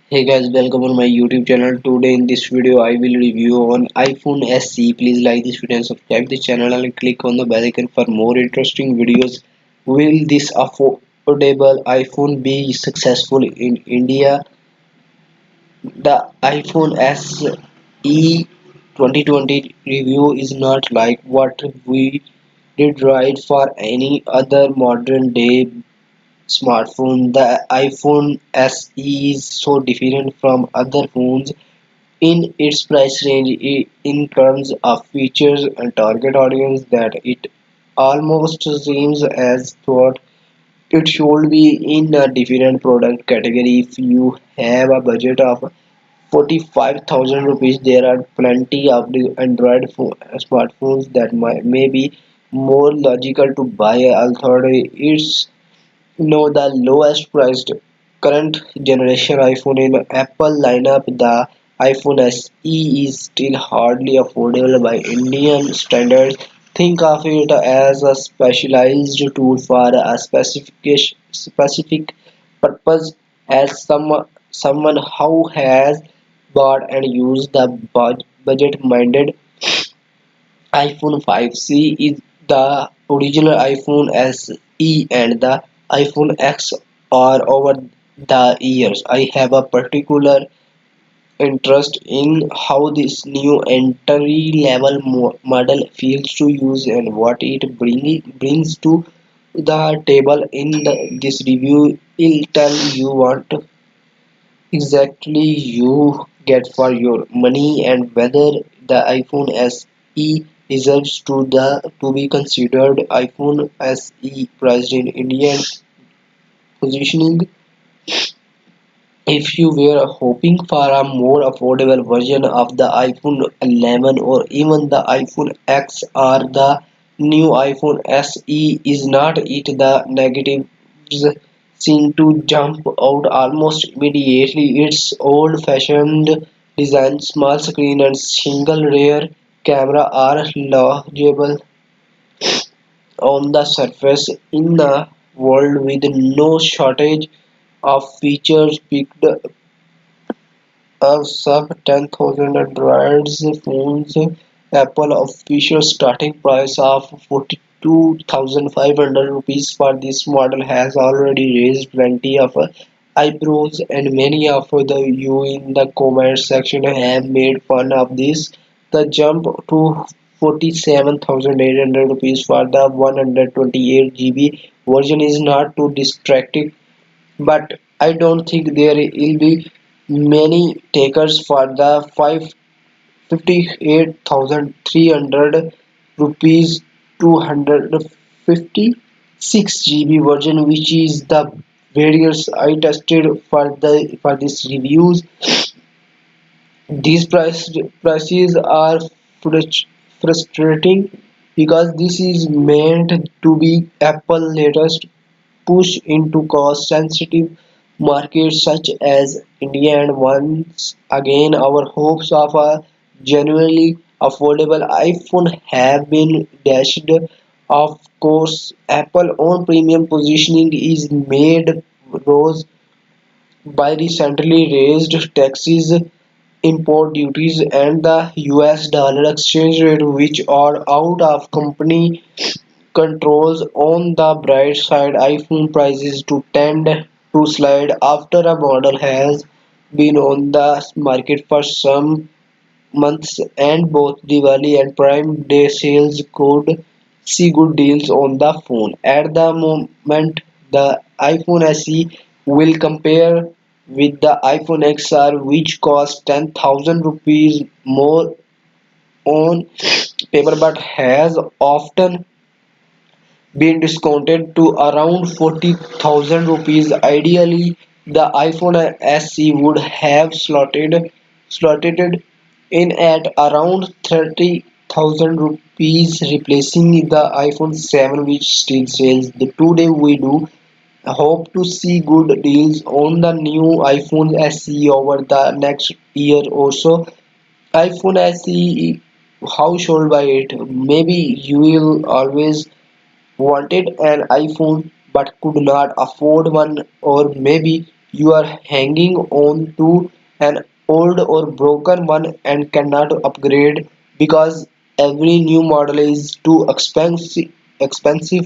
Hey guys, welcome on my YouTube channel. Today in this video I will review on iPhone SE. Please like this video and subscribe the channel and click on the bell icon for more interesting videos. Will this affordable iPhone be successful in India? The iPhone SE 2020 review is not like what we did right for any other modern day smartphone. The iPhone SE is so different from other phones in its price range in terms of features and target audience that it almost seems as thought it should be in a different product category. If you have a budget of 45,000 rupees, there are plenty of the Android smartphones that may be more logical to buy, although it's the lowest priced current generation iPhone in Apple lineup. The iPhone SE is still hardly affordable by Indian standards. Think of it as a specialized tool for a specific purpose, as someone who has bought and used the budget-minded iPhone 5C is the original iPhone SE and the iPhone X are over the years. I have a particular interest in how this new entry level model feels to use and what it brings to the table. In this review will tell you what exactly you get for your money and whether the iPhone SE deserves to be considered. iPhone SE priced in Indian positioning. If you were hoping for a more affordable version of the iPhone 11 or even the iPhone X or the new iPhone SE is not it, the negatives seem to jump out almost immediately. Its old-fashioned design, small screen and single rear camera are laughable on the surface. In a world with no shortage of features picked up sub 10,000 Android phones. Apple official starting price of 42,500 rupees for this model has already raised plenty of eyebrows, and many of you in the comment section have made fun of this. The jump to 47,800 rupees for the 128 GB version is not too distracting, but I don't think there will be many takers for the 58,300 rupees 256 GB version, which is the variants I tested for this reviews. These prices are frustrating because this is meant to be Apple latest push into cost-sensitive markets such as India, and once again our hopes of a genuinely affordable iPhone have been dashed. Of course, Apple's own premium positioning is made rose by recently raised taxes, import duties, and the US dollar exchange rate, which are out of company controls. On the bright side, iPhone prices to tend to slide after a model has been on the market for some months, and both Diwali and Prime Day sales could see good deals on the phone. At the moment, the iPhone SE will compare with the iPhone XR, which costs 10,000 rupees more on paper but has often been discounted to around 40,000 rupees. Ideally, the iPhone SE would have slotted in at around 30,000 rupees, replacing the iPhone 7, which still sells. The today we do hope to see good deals on the new iPhone SE over the next year or so. iPhone SE, how should buy it? Maybe you will always wanted an iPhone but could not afford one, or maybe you are hanging on to an old or broken one and cannot upgrade because every new model is too expensive